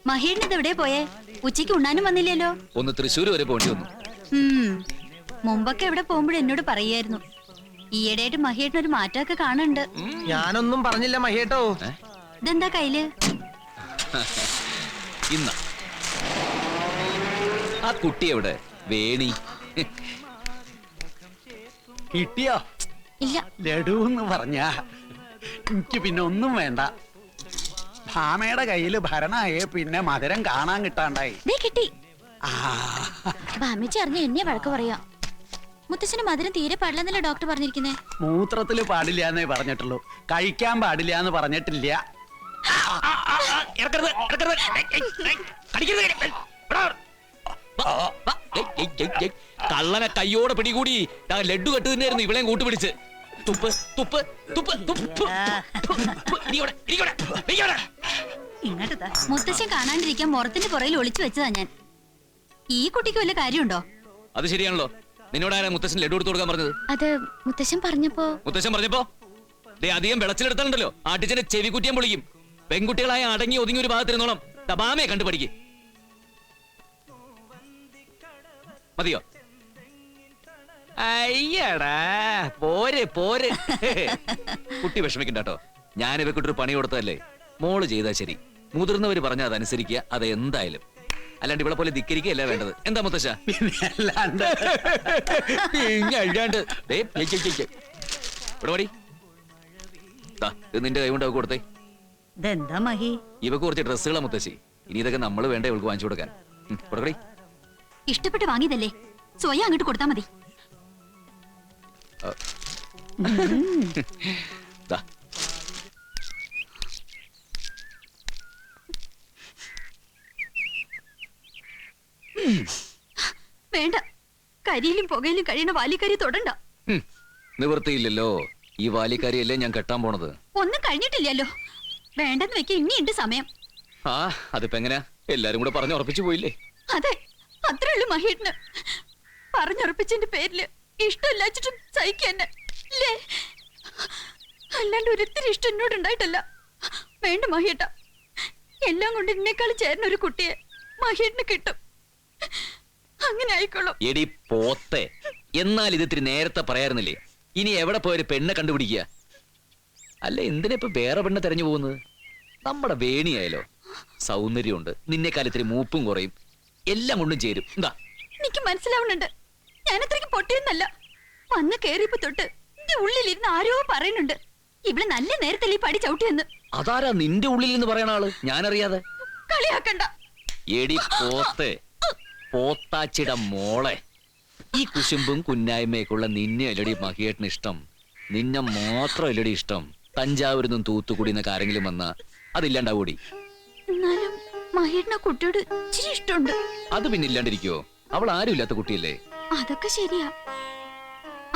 മഹേഷിന് എവിടെ പോയേ? ഉച്ചയ്ക്ക് ഉണ്ണാനും വന്നില്ലല്ലോ. ഒന്ന് തൃശ്ശൂർ വരെ പോണ്ടി വന്നു. മുമ്പൊക്കെ എവിടെ പോകുമ്പോഴും എന്നോട് പറയായിരുന്നു. ഈയിടെയായിട്ട് മഹേഷിന് ഒരു മാറ്റമൊക്കെ കാണുന്നുണ്ട്. ഞാനൊന്നും പറഞ്ഞില്ല മഹേട്ടോ. ഇതെന്താ കയ്യില്? ഇന്ന ആ കുട്ടി എവിടെ? വേണി കിട്ടിയോ? ഇല്ല. ലഡു എന്ന് പറഞ്ഞ എനിക്ക് പിന്നെ ഒന്നും വേണ്ട. ഭാമയുടെ കയ്യില് ഭരണായേ പിന്നെ മധുരം കാണാൻ കിട്ടാണ്ടായി. കിട്ടി. ഭാമിച്ച് അറിഞ്ഞ എന്നെ വഴക്ക് പറയാ. മുത്തച്ഛന് മധുരം തീരെ പാടില്ലെന്നല്ലേ ഡോക്ടർ പറഞ്ഞിരിക്കുന്നേ? മൂത്രത്തില് പാടില്ല എന്നേ പറഞ്ഞിട്ടുള്ളൂ, കഴിക്കാൻ പാടില്ല എന്ന് പറഞ്ഞിട്ടില്ല. കള്ളനെ കയ്യോടെ പിടികൂടി ലഡ്ഡു കെട്ടു തന്നെയായിരുന്നു ഇവളെയും കൂട്ടുപിടിച്ച്. തുപ്പ് തുപ്പ് തുപ്പ് തുപ്പ്. മുത്തശ്ശൻ കാണാണ്ടിരിക്കാൻ മുറത്തിന്റെ പുറയിൽ ഒളിച്ചു വെച്ചതാ ഞാൻ. ഈ കുട്ടിക്ക് വല്ല കാര്യമുണ്ടോ? അത് ശരിയാണല്ലോ. നിന്നോടാരാ മുത്തശ്ശൻ ലഡ്ഡു എടുത്തു കൊടുക്കാൻ പറഞ്ഞത്? അത് മുത്തശ്ശൻ പറഞ്ഞപ്പോ അധികം വിളച്ചിലെടുത്താലുണ്ടല്ലോ ആട്ടിച്ചന്റെ ചെവി കുറ്റിയാൻ പൊളിക്കും. പെൺകുട്ടികളായ അടങ്ങി ഒതുങ്ങി ഒരു ഭാഗത്തിരുന്നോളം. തപാമയെ കണ്ടുപഠിക്ക്. മതിയോ? അയ്യടാ പോരെ പോരെ. കുട്ടി വിഷമിക്കണ്ടോ. ഞാൻ ഇവക്കൊട്ടൊരു പണി കൊടുത്തതല്ലേ. മോള് ചെയ്താ ശരി. മുതിർന്നവര് പറഞ്ഞ അതനുസരിക്കുക. അത് എന്തായാലും. അല്ലാണ്ട് ഇവിടെ പോലെ ധിക്കരിക്കുകയല്ല വേണ്ടത്. എന്താ മുത്തശ്ശ? നിന്റെ കൈ കൊണ്ട് അവക്ക് കൊടുത്തേ. ഇവക്ക് കുറച്ച് ഡ്രസ്സുകളാ മുത്തശ്ശി. ഇനി ഇതൊക്കെ നമ്മൾ വേണ്ട ഇവൾക്ക് വാങ്ങിച്ചു കൊടുക്കാൻ. കൊടുക്കടി. ഇഷ്ടപ്പെട്ട് വാങ്ങിയതല്ലേ, സ്വയം അങ്ങോട്ട് കൊടുത്താ മതി. വേണ്ട, കരിയിലും പുകയിലും കഴിയണ വാലിക്കരി തൊടണ്ട. നിവൃത്തിയില്ലല്ലോ. ഈ വാലിക്കാരിയല്ലേ ഞാൻ കെട്ടാൻ പോണത്. ഒന്നും കഴിഞ്ഞിട്ടില്ലല്ലോ. വേണ്ടെന്ന് വെക്ക, ഇനിയുണ്ട് സമയം. അതിപ്പോ എങ്ങനെയാ? എല്ലാരും കൂടെ പറഞ്ഞുറപ്പിച്ചു പോയില്ലേ? അതെ, അത്രേ ഉള്ളു മഹേട്ടിന്. പറഞ്ഞുറപ്പിച്ചതിന്റെ പേരില് ഇഷ്ടമില്ലാച്ചിട്ടും സഹിക്കന്നെ അല്ലേ? അല്ലാണ്ട് ഒരിത്തിരി ഇഷ്ടം എന്നോട് ഉണ്ടായിട്ടല്ല. വേണ്ട മഹേട്ട, എല്ലാം കൊണ്ട് എന്നെക്കാൾ ചേർന്ന ഒരു കുട്ടിയെ മഹേട്ടിന് കിട്ടും. അങ്ങനെ ആയിക്കോളും. എടി പോത്തെ, എന്നാൽ ഇത് ഇത്തിരി നേരത്തെ പറയാറുന്നില്ലേ? ഇനി എവിടെ പോയൊരു പെണ്ണെ കണ്ടുപിടിക്കുക? അല്ല, എന്തിനാ ഇപ്പൊ വേറെ പെണ്ണെ തെരഞ്ഞു പോകുന്നത്? നമ്മുടെ വേണിയായാലോ സൗന്ദര്യമുണ്ട്, നിന്നെക്കാൾ ഇത്തിരി മൂപ്പും കുറയും, എല്ലാം കൊണ്ടും ചേരും. എന്താ? എനിക്ക് മനസ്സിലാവുന്നുണ്ട്. ഞാനത്രയ്ക്ക് പൊട്ടിയെന്നല്ല. വന്ന് കേറിയപ്പോ തൊട്ട് എന്റെ ഉള്ളിലിരുന്ന് ആരോ പറയുന്നുണ്ട്, ഇവിടെ നല്ല നേരത്തല്ലേ പടി ചവിട്ടിയെന്ന്. അതാരാ നിന്റെ ഉള്ളിൽ നിന്ന് പറയണ ആള്? ഞാനറിയാതെ. കളിയാക്കണ്ട. എടി പോത്തെ, പോത്താച്ചിട മോളെ, ഈ കുശുമ്പും കുന്നായ്മയൊക്കെയുള്ള നിന്നെ അല്ലടി മഹിയേട്ടന് ഇഷ്ടം. നിന്നെ മാത്രം അല്ലടി ഇഷ്ടം. തഞ്ചാവൂരിൽ നിന്നും തൂത്തുക്കുടി എന്നൊക്കെ ആരെങ്കിലും വന്നാ അതില്ലാണ്ടാവൂടി. എന്നാലും മഹേട്ടന് കുട്ടിയോട് ഇച്ചിരി ഇഷ്ടമുണ്ട്. അത് പിന്നെ ഇല്ലാണ്ടിരിക്കോ? അവൾ ആരും ഇല്ലാത്ത കുട്ടിയല്ലേ? അതൊക്കെ ശരിയാ.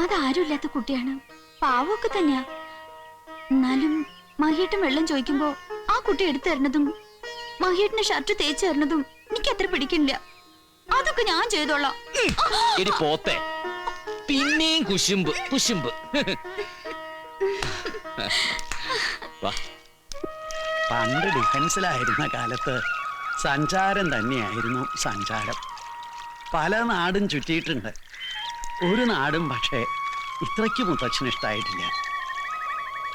അതാരും ഇല്ലാത്ത കുട്ടിയാണ്, പാവമൊക്കെ തന്നെയാ. എന്നാലും മഹേട്ടൻ വെള്ളം ചോദിക്കുമ്പോ ആ കുട്ടി എടുത്തു തരുന്നതും മഹേട്ടന്റെ ഷർട്ട് തേച്ചു തരുന്നതും എനിക്ക് അത്ര പിടിക്കില്ല. അതൊക്കെ ഞാൻ ചെയ്തോളാം. എടി പോത്തെ, പിന്നെയും കുശുമ്പ് കുശുമ്പ്. പണ്ട് ഡിഫൻസിലായിരുന്ന കാലത്ത് സഞ്ചാരം തന്നെയായിരുന്നു സഞ്ചാരം. പല നാടും ചുറ്റിയിട്ടുണ്ട്. ഒരു നാടും പക്ഷേ ഇത്രയ്ക്ക് മുത്തച്ഛന് ഇഷ്ടമായിട്ടില്ല.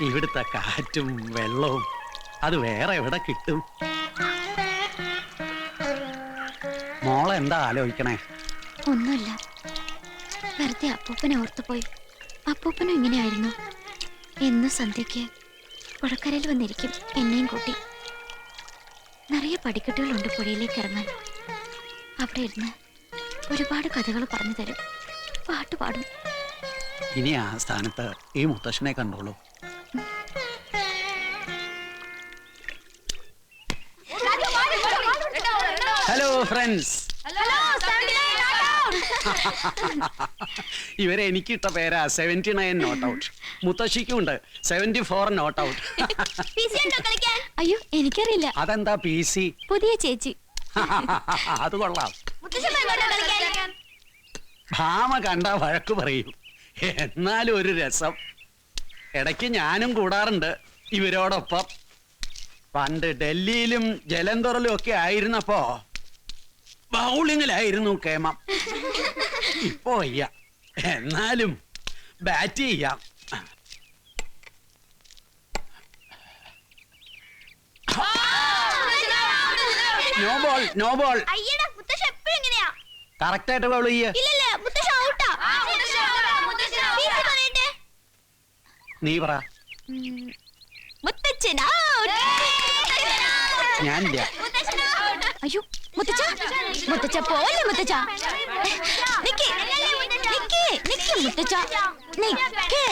ഇവിടുത്തെ കാറ്റും വെള്ളവും അത് വേറെ എവിടെ കിട്ടും? മോളെന്താ ആലോചിക്കണേ? ഒന്നുമില്ല, വെറുതെ അപ്പൂപ്പനെ ഓർത്തുപോയി. അപ്പൂപ്പനും ഇങ്ങനെയായിരുന്നു. എന്നും സന്ധ്യയ്ക്ക് പുഴക്കരയിൽ വന്നിരിക്കും, എന്നെയും കൂട്ടി. നിറയെ പടിക്കെട്ടുകളുണ്ട് പുഴയിലേക്ക് ഇറങ്ങാൻ. അവിടെ ഇരുന്ന് ഒരുപാട് കഥകൾ പറഞ്ഞു തരും, പാട്ട് പാടും. ഇനി ആ സ്ഥാനത്ത് ഈ മുത്തശ്ശനെ കണ്ടോളൂ. Hello friends. ഇവരെ എനിക്കിട്ട പേരാ 79 നോട്ട് ഔട്ട്. മുത്തശ്ശിക്കും ഉണ്ട് 74 നോട്ട് ഔട്ട്. അയ്യോ, എനിക്കറിയില്ല. അതെന്താ PC? പുതിയ ചേച്ചി. അത് കൊള്ളാം. ഭാമ കണ്ട വഴക്ക് പറയും, എന്നാലും ഒരു രസം. ഇടയ്ക്ക് ഞാനും കൂടാറുണ്ട് ഇവരോടൊപ്പം. പണ്ട് ഡൽഹിയിലും ജലന്ധറിലും ഒക്കെ ആയിരുന്നപ്പോ ബൗളിങ്ങിലായിരുന്നു കേമം. ഇപ്പോ വയ്യ, എന്നാലും ബാറ്റ് ചെയ്യാം. No ball, no ball. Correct ആയിട്ട് ബൗൾ ചെയ്യ. നീ പറ. ഞാനില്ല. അയ്യോ മുത്തച്ഛ, മുത്തച്ഛ പോലെ മുത്തച്ഛ. നിക്ക്, നിക്ക്, നിക്ക് മുത്തച്ഛ, നിക്ക്.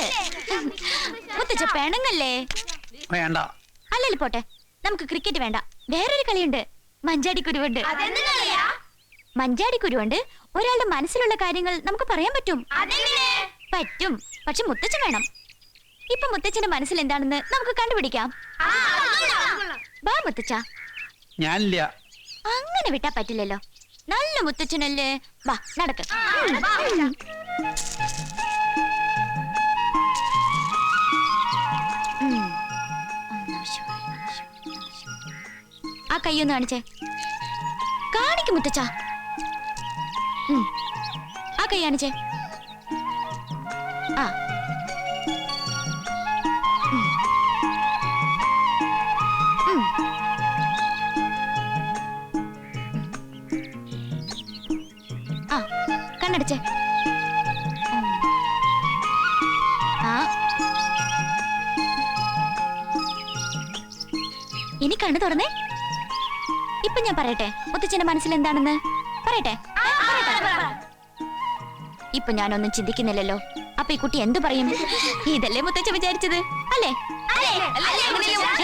മുത്തച്ഛ പെണങ്ങല്ലേ? വേണ്ട. അല്ലല്ലോ പോട്ടെ, നമുക്ക് ക്രിക്കറ്റ് വേണ്ട, വേറൊരു കളിയുണ്ട്, മഞ്ചാടിക്കുരുവുണ്ട്. മഞ്ചാടിക്കുരുവുണ്ട് ഒരാളുടെ മനസ്സിലുള്ള കാര്യങ്ങൾ നമുക്ക് പറയാൻ പറ്റും. പറ്റും, പക്ഷെ മുത്തച്ഛൻ വേണം. ഇപ്പൊ മുത്തച്ഛന്റെ മനസ്സിൽ എന്താണെന്ന് നമുക്ക് കണ്ടുപിടിക്കാം. ബാ മുത്തച്ഛ. ഞാനില്ല. അങ്ങനെ വിട്ടാ പറ്റില്ലല്ലോ, നല്ല മുത്തച്ഛനല്ലേ. വാ നടക്ക്. ആ കൈയൊന്ന് കാണിച്ചേ. കാണിക്കും മുത്തച്ഛ. ആ കൈ കാണിച്ചേ. ആ ആ കണ്ണടച്ചേ. ആ ഇനി കണ്ണു തുറന്നേ. ഇപ്പൊ ഞാൻ പറയട്ടെ മുത്തച്ഛന്റെ മനസ്സിൽ എന്താണെന്ന് പറയട്ടെ. ഇപ്പൊ ഞാനൊന്നും ചിന്തിക്കുന്നില്ലല്ലോ. അപ്പൊ ഈ കുട്ടി എന്തു പറയും? ഇതല്ലേ മുത്തച്ഛൻ വിചാരിച്ചത് അല്ലേ?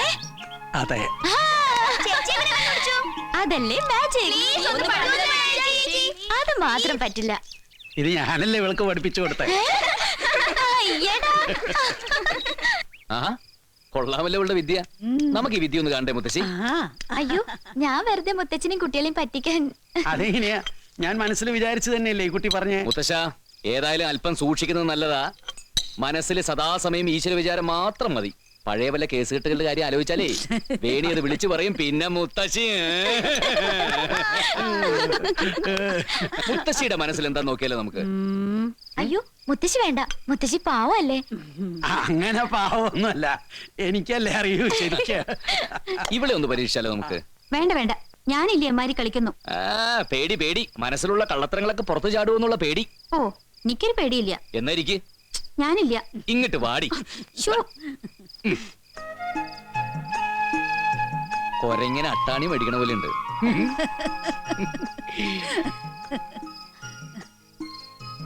ഏ? അതെ. ആ, അതല്ലേ മാജിക്. അത് മാത്രം പറ്റില്ല. ഇത് ഞാനല്ലേ ഇവൾക്ക് പഠിപ്പിച്ചു കൊടുത്തേ. അയ്യടാ. ആഹാ, കൊള്ളാമല്ലോ ഉള്ള വിദ്യ. നമുക്ക് ഈ വിദ്യ ഒന്ന് കാണണ്ടേ മുത്തശ്ശി? അയ്യോ, ഞാൻ വെറുതെ മുത്തച്ഛനെയും കുട്ടികളെയും പറ്റിക്കാൻ. അതെങ്ങനെയാ? ഞാൻ മനസ്സിൽ വിചാരിച്ചു തന്നെയല്ലേ ഈ കുട്ടി പറഞ്ഞേ. മുത്തശ്ശ, ഏതായാലും അല്പം സൂക്ഷിക്കുന്നത് നല്ലതാ. മനസ്സിൽ സദാസമയം ഈശ്വര വിചാരം മാത്രം മതി. പഴയ വല്ല കേസുകെട്ടുകളുടെ കാര്യം ആലോചിച്ചാലേ വേണി അത് വിളിച്ചു പറയും. പിന്നെ മുത്തശ്ശി മുത്തശ്ശിയുടെ മനസ്സിൽ എന്താ നോക്കിയാലോ നമുക്ക്. അയ്യോ മുത്തശ്ശി വേണ്ട, മുത്തശ്ശി പാവല്ലേ. അങ്ങനെ പാവമൊന്നുമല്ല, എനിക്കല്ലേ അറിയൂ ശരിക്കും. ഇവിടെ ഒന്ന് പരീക്ഷിച്ചാലോ നമുക്ക്? വേണ്ട വേണ്ട, ഞാനില്ലേ അമ്മാരി കളിക്കുന്നു. ആ പേടി പേടി, മനസ്സിലുള്ള കള്ളത്തരങ്ങളൊക്കെ പുറത്തു ചാടുമെന്നുള്ള പേടി. ഓ എനിക്കൊരു പേടിയില്ല. എന്നായിരിക്ക് ഞാനില്ല. ഇങ്ങോട്ട് വാടി. ശോ. കൊരങ്ങനെ അട്ടാണി മേടിക്കണ പോലെ ഉണ്ട്.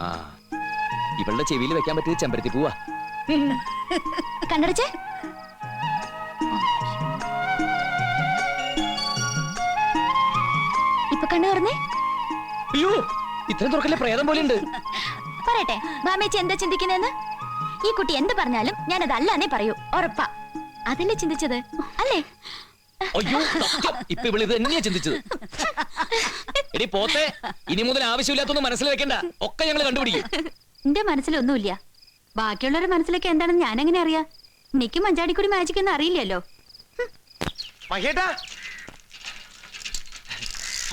ആ ഇവളുടെ ചെവിയിൽ വെക്കാൻ പറ്റിയത് ചെമ്പരത്തി പൂവാ. കണ്ണടച്ചേ. ഇപ്പൊ കണ്ണു തുറന്നേ. അയ്യോ, ഇത്രയും തുറക്കല്ലേ, പ്രേതം പോലെ ഉണ്ട്. പറയട്ടെ മാമേച്ചി എന്താ ചിന്തിക്കുന്നതെന്ന്? ഈ കുട്ടി എന്ത് പറഞ്ഞാലും ഞാനത് അല്ലാന്നേ പറയൂ, ഉറപ്പാ. അതല്ലേ ചിന്തിച്ചത് അല്ലേ? അയ്യോ സത്യം, ഇപ്പൊ ഇവള് ഇത് തന്നെയാ ചിന്തിച്ചത്. എടി പോത്തെ, ഇനി മുതൽ ആവശ്യമില്ലാത്തൊന്നും മനസ്സിൽ വെക്കണ്ട, ഒക്കെ ഞങ്ങൾ കണ്ടുപിടിക്കും. എന്റെ മനസ്സിലൊന്നുമില്ല, ബാക്കിയുള്ളവരുടെ മനസ്സിലൊക്കെ എന്താണെന്ന് ഞാൻ എങ്ങനെ അറിയാ? എനിക്ക് മഞ്ചാടിക്കുടി മാജിക് ഒന്നും അറിയില്ലല്ലോ. മഹേട്ടാ,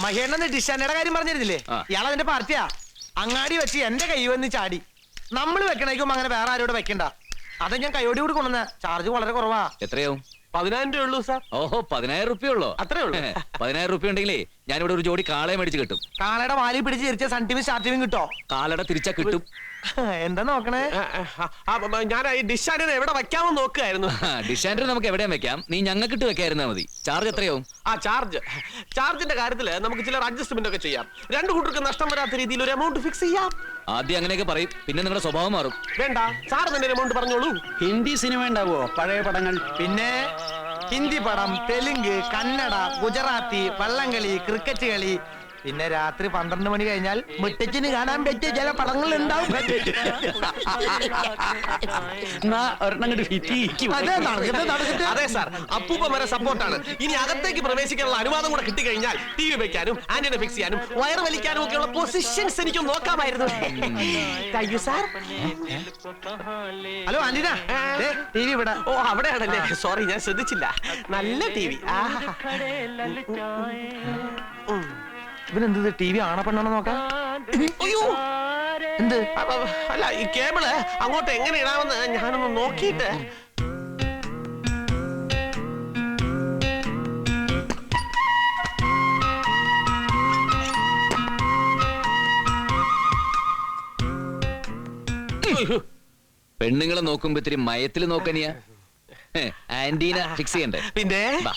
മഹേണ്ണ ഡിഷാനയുടെ കാര്യം പറഞ്ഞിരുന്നില്ലേ? ഇയാൾ അതിന്റെ പാർട്ടിയാ. അങ്ങാടി വെച്ച് എന്റെ കൈ വന്ന് ചാടി. നമ്മൾ വെക്കണേക്കും അങ്ങനെ വേറെ ആരോട് വെക്കണ്ട. അത് ഞാൻ കൈയോടി കൂടി കൊണ്ടുവന്ന. ചാർജ് വളരെ കുറവാ. എത്രയാവും? 10,000 രൂപ ഉള്ളൂ സാർ. ഓഹോ, 10,000 റുപ്യ ഉള്ളോ? അത്രേ ഉള്ളൂ. 10,000 റുപ്യ ഉണ്ടെങ്കിലേ ഞാനിവിടെ ഒരു ജോഡി കാളയെ മേടിച്ച് കിട്ടും. കാളയുടെ വാലി പിടിച്ച് തിരിച്ച സൺടിവും സ്റ്റാർട്ടിവും കിട്ടോ? കാളയുടെ തിരിച്ചാ കിട്ടും. എന്താ നോക്കണേ? ഞാൻ ഈ ഡിഷാൻഡിനെ എവിടെ വെക്കാമെന്ന് നോക്കുകയായിരുന്നു. ഡിഷാൻഡർ നമുക്ക് എവിടെയും വെക്കാം, നീ ഞങ്ങൾക്കിട്ട് വെക്കായിരുന്നാ മതി. ചാർജ് എത്രയാവും? ചാർജിന്റെ കാര്യത്തില് നമുക്ക് ചില അഡ്ജസ്റ്റ്മെന്റ് ഒക്കെ ചെയ്യാം. രണ്ടു കൂട്ടർക്ക് നഷ്ടം വരാത്ത രീതിയിൽ ഒരു എമൗണ്ട് ഫിക്സ് ചെയ്യാം. ആദ്യം അങ്ങനെയൊക്കെ പറയും, പിന്നെ നിങ്ങളുടെ സ്വഭാവം മാറും. വേണ്ട, സാർ തന്നെ എമൗണ്ട് പറഞ്ഞോളൂ. ഹിന്ദി സിനിമ ഉണ്ടാവോ? പഴയ പടങ്ങൾ. പിന്നെ ഹിന്ദി പടം, തെലുങ്ക്, കന്നഡ, ഗുജറാത്തി, വള്ളംകളി, ക്രിക്കറ്റ് കളി, പിന്നെ രാത്രി 12 മണി കഴിഞ്ഞാൽ മുറ്റച്ചിന് കാണാൻ പറ്റിയ ചില പടങ്ങൾ ഉണ്ടാവും. എന്നാ ഒരെണ്ണം അങ്ങോട്ട് ഫിറ്റ് ചെയ്യിക്കും. അതെ, നടക്കട്ടെ, നടക്കട്ടെ. അതെ സാർ, അപ്പൂപ്പ വരെ സപ്പോർട്ടാണ്. ഇനി അകത്തേക്ക് പ്രവേശിക്കാനുള്ള അനുവാദം കൂടെ കിട്ടിക്കഴിഞ്ഞാൽ ടി വി വെക്കാനും ആന്റിനെ ഫിക്സ് ചെയ്യാനും വയർ വലിക്കാനും ഒക്കെയുള്ള പൊസിഷൻസ് എനിക്ക് നോക്കാമായിരുന്നു. Thank you sir. Hello antenna, T V ഇവിടെ. ഓ അവിടെയാണല്ലേ, സോറി ഞാൻ ശ്രദ്ധിച്ചില്ല. നല്ല ടി വി. ഇവനെന്ത് ടി വി ആണ പെണ്ണാണോ നോക്കാം? അയ്യോ എന്ത്? അല്ല, ഈ കേബിള് അങ്ങോട്ട് എങ്ങനെ ഇടാമെന്ന് ഞാനൊന്ന് നോക്കിയിട്ട്. പെണ്ണുങ്ങളെ നോക്കുമ്പോ ഇത്തിരി മയത്തില് നോക്കനിയാ. ആന്റീന ഫിക്സ് ചെയ്യണ്ടേ? പിന്നെ ബാ.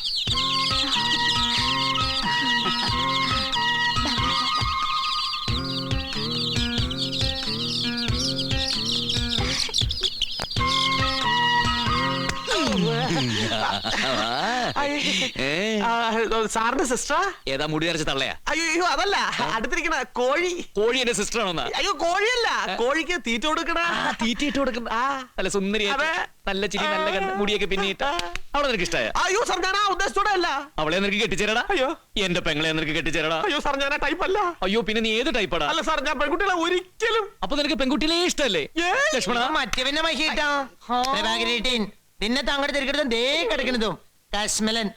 സാറിന്റെ സിസ്റ്ററാ? ഏതാ മുടി നരച്ച തള്ളയാ? അയ്യോ അതല്ല, അടുത്തിരിക്കണ കോഴി. കോഴി എന്റെ സിസ്റ്റർ ആണോന്നാ? അയ്യോ കോഴിയല്ല, കോഴിക്ക് തീറ്റ കൊടുക്കണ. തീറ്റിട്ട് കൊടുക്കുന്ന നല്ല സുന്ദരി, അതെ. നല്ല ചിരി, നല്ല കണ്ണ്, മുടിയൊക്കെ പിന്നിട്ട്. അവളെ നിനക്ക് ഇഷ്ടമായ? അയ്യോ സാർ, ഞാൻ ആ ഉദ്ദേശത്തോടെ അല്ല. അവളെ നിനക്ക് കെട്ടിച്ചേരടാ? അയ്യോ എന്റെ പെങ്ങളെ നിനക്ക് കെട്ടിച്ചേരടാ? അയ്യോ സാർ, ഞാൻ ആ ടൈപ്പ് അല്ല. അയ്യോ പിന്നെ നീ ഏത് ടൈപ്പാടാ? അല്ല സാർ, ഞാൻ പെൺകുട്ടികളെ ഒരിക്കലും. അപ്പൊ നിനക്ക് പെൺകുട്ടികളെ ഇഷ്ടല്ലേ ലക്ഷ്മണ? മറ്റവന്റെ മഹിട്ടാ നിന്നെ താങ്കളുടെ തിരക്കെടുത്തും ദേ കിടക്കണതും കാശ്മലൻ.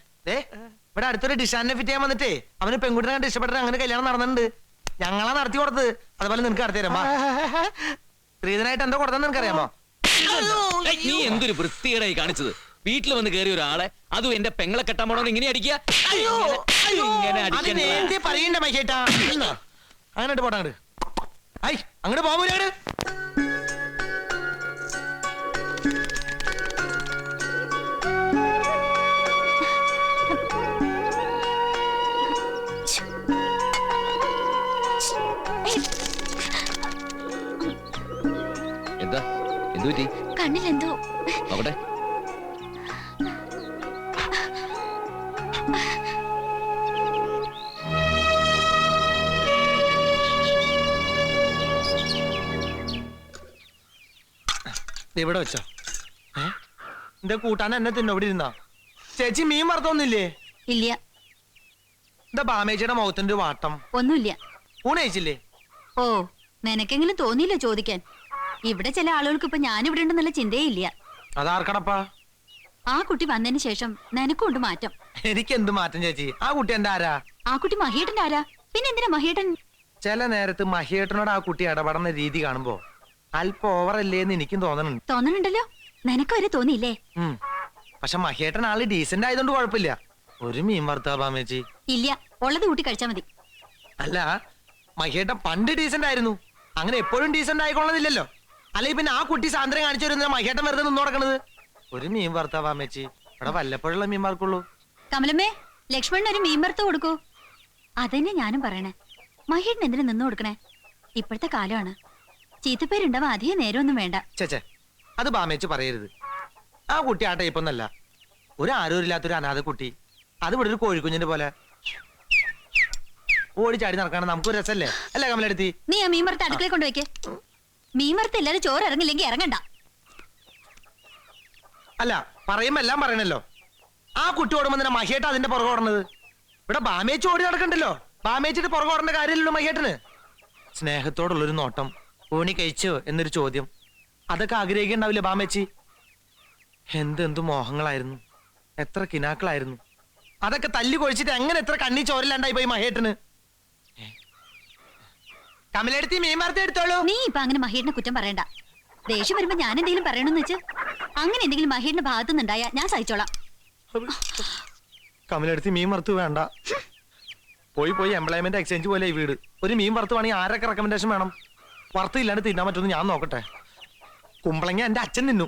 ഇവിടെ അടുത്തൊരു ഡിഷാനെ ഫിറ്റ് ചെയ്യാൻ വന്നിട്ടേ അവന് പെൺകുട്ടിനെ കണ്ട് ഇഷ്ടപ്പെട്ടിട്ട് അങ്ങനെ കല്യാണം നടന്നിട്ടുണ്ട്. ഞങ്ങളാ നടത്തി കൊടുത്തത്. അതുപോലെ നിനക്ക് നടത്തി തരാം. സ്ത്രീധനായിട്ട് എന്താ കൊടുത്തെന്ന് നിനക്കറിയാമോ? നീ എന്തൊരു വൃത്തികേടായി കാണിച്ചത്. വീട്ടിൽ വന്ന് കയറിയ ഒരാളെ, അതും എന്റെ പെങ്ങളെ കെട്ടാൻ പോണോന്ന് ഇങ്ങനെ അടിക്കുക? അതിനെ പറയണ്ട മഹിട്ടാ. അങ്ങനെ പോട്ടെ അങ്ങോട്ട്. ഐ അങ്ങോട്ട് പോകൂല. എന്താ എന്തു പറ്റി? കണ്ണിലെന്തോ. നോക്കട്ടെ. ഇവിടെ വെച്ചോ. എന്റെ കൂട്ടാൻ എന്നെ തിന്നോ? ഇവിടെ ഇരുന്നാ. ചേച്ചി മീൻ വറുത്തൊന്നില്ലേ? ഇല്ല. എന്താ ബാമേച്ചിയുടെ മുഖത്തിന്റെ ഒരു വാട്ടം? ഒന്നുമില്ല. ഊണയിച്ചില്ലേ? ഓ, നിനക്കെങ്കിലും തോന്നിയില്ല ചോദിക്കാൻ. ഇവിടെ ചില ആളുകൾക്ക് ഇപ്പൊ ഞാനിവിടെ ഉണ്ടെന്നുള്ള ചിന്തയേ ഇല്ല. അതാർക്കടപ്പാ? ആ കുട്ടി വന്നതിന് ശേഷം നിനക്കുണ്ട് മാറ്റം. എനിക്ക് എന്ത് മാറ്റം ചേച്ചി? ആ കുട്ടി എന്റെ ആരാ? ആ കുട്ടി മഹിയേട്ടന്റെ ആരാ? പിന്നെ എന്തിനാ മഹിയേട്ടൻ? ചില നേരത്ത് മഹിയേട്ടനോട് ആ കുട്ടി ഇടപെടുന്ന രീതി കാണുമ്പോ അല്പം ഓവറല്ലേ എന്ന് എനിക്കും തോന്നണുണ്ട്. തോന്നണുണ്ടല്ലോ. നിനക്ക് വരെ തോന്നിയില്ലേ? പക്ഷെ മഹിയേട്ടൻ ആള് ഡീസന്റ് ആയതുകൊണ്ട് കുഴപ്പമില്ല. ഒരു മീൻ വറുത്താ ബാമേച്ചി? ഇല്ല, ഉള്ളത് കൂട്ടി കഴിച്ചാ മതി. അല്ല, മഹിയേട്ടൻ പണ്ട് ഡീസന്റ് ആയിരുന്നു. അങ്ങനെ എപ്പോഴും ഡീസന്റ് ആയിക്കൊള്ളുന്നില്ലല്ലോ. അല്ലെങ്കിൽ പിന്നെ ആ കുട്ടി സാന്ദ്രം കാണിച്ചു വരുന്ന മഹിയേട്ടൻ വെറുതെ നിന്ന് നടക്കണത്. ഒരു മീൻ വറുത്താ ബാമേച്ചി? ഇവിടെ വല്ലപ്പോഴുള്ള മീൻ വറുക്കുള്ളൂ. കമലമ്മേ, ലക്ഷ്മണൻ ഒരു മീൻ വറുത്ത് കൊടുക്കൂ. അതന്നെ ഞാനും പറയണേ. മഹിയേട്ടൻ എന്തിനു നിന്ന് കൊടുക്കണേ? ഇപ്പോഴത്തെ കാലമാണ്. ചീത്തപ്പേരുണ്ടാവാൻ അധികം നേരമൊന്നും വേണ്ട. ചേച്ചേ, അത് ബാമേച്ചി പറയരുത്. ആ കുട്ടി ആ ടൈപ്പൊന്നല്ല. ഒരു ആരോരില്ലാത്തൊരു അനാഥ കുട്ടി. അത് ഇവിടെ ഒരു കോഴിക്കുഞ്ഞിന്റെ പോലെ ഓടിച്ചാടി നടക്കാണ്. നമുക്കൊരു രസല്ലേ അല്ലേ കമലെടുത്തി? നീ ആ മീൻ വറുത്ത് അടുക്കളയിൽ കൊണ്ടുവയ്ക്ക്. മീൻ വറുത്ത് ഇല്ലാതെ ചോറ് ഇറങ്ങില്ലെങ്കിൽ ഇറങ്ങണ്ട. അല്ല, പറയുമ്പോ എല്ലാം പറയണല്ലോ. ആ കുട്ടി ഓടുമ്പോ തന്നെ മഹിയേട്ട അതിന്റെ പുറകെ ഓടണത്. ഇവിടെ ബാമേച്ചി ഓടി നടക്കണ്ടല്ലോ. ബാമേച്ചിട്ട് പുറകെ ഓടേണ്ട കാര്യമില്ലല്ലോ മഹിയേട്ടന്. സ്നേഹത്തോടുള്ളൊരു നോട്ടം, ഊണി കഴിച്ചോ എന്നൊരു ചോദ്യം, അതൊക്കെ ആഗ്രഹിക്കണ്ടാവില്ലേ ബാമേച്ചി? എന്തെന്തു മോഹങ്ങളായിരുന്നു, എത്ര കിനാക്കളായിരുന്നു. അതൊക്കെ തല്ലി കൊഴിച്ചിട്ട് എങ്ങനെ എത്ര കണ്ണി ചോരില്ലാണ്ടായി പോയി മഹേട്ടന്. കമലെടുത്തി മീൻ വറുത്ത് എടുത്തോളൂ. നീ ഇപ്പൊ അങ്ങനെ മഹേടിനെ കുറ്റം പറയണ്ട. ദേഷ്യം വരുമ്പോ ഞാൻ എന്തെങ്കിലും പറയണമെന്ന് വെച്ച് അങ്ങനെ എന്തെങ്കിലും മഹേടിന്റെ ഭാഗത്തു നിന്നുണ്ടായാ ഞാൻ സഹിച്ചോളാം. കമലെടുത്തി മീൻ വറുത്ത് വേണ്ട. പോയി പോയി എംപ്ലോയ്മെന്റ് എക്സ്ചേഞ്ച് പോലെ ഈ വീട്. ഒരു മീൻ വറുത്ത് വേണമെങ്കിൽ ആരൊക്കെ റെക്കമെൻഡേഷൻ വേണം? വറുത്ത് ഇല്ലാണ്ട് തിന്നാൻ പറ്റുമെന്ന് ഞാൻ നോക്കട്ടെ. കുമ്പളങ്ങ എന്റെ അച്ഛൻ തിന്നു.